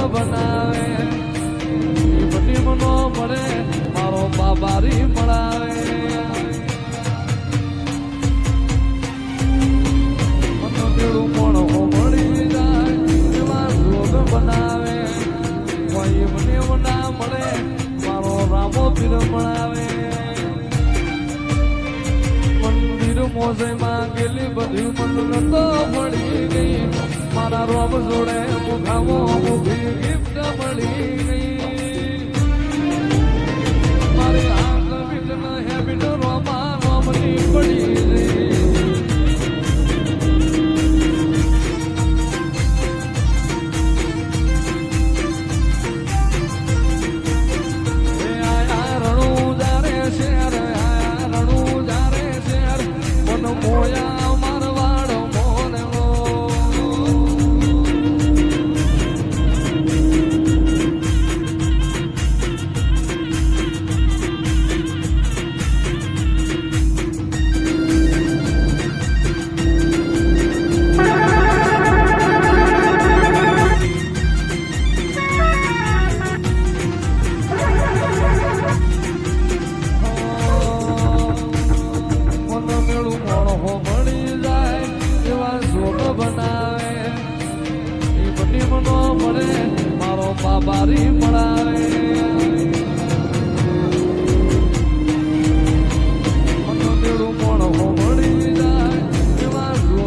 બનાવે બની મનો મળે મારો બાબારી મળાવે મનો મેળું મોણો મળી જાય એવા જોગ બનાવે કોઈ મને ના મળે મારો રામો પીર મળાવે મંદિર મોજે માં ગેલી બધી મન તો મળી ગઈ મારા રોમ જોડે મુખામો મુખી ગિફ્ટ મળી ગઈ મારી આંખ બીટ ન હેબિટ રોમા રોમની પડી ગઈ મોયા મારવાડો મોરવો બનાવે એ બની મનો મળે મારો બાબારી મળાવે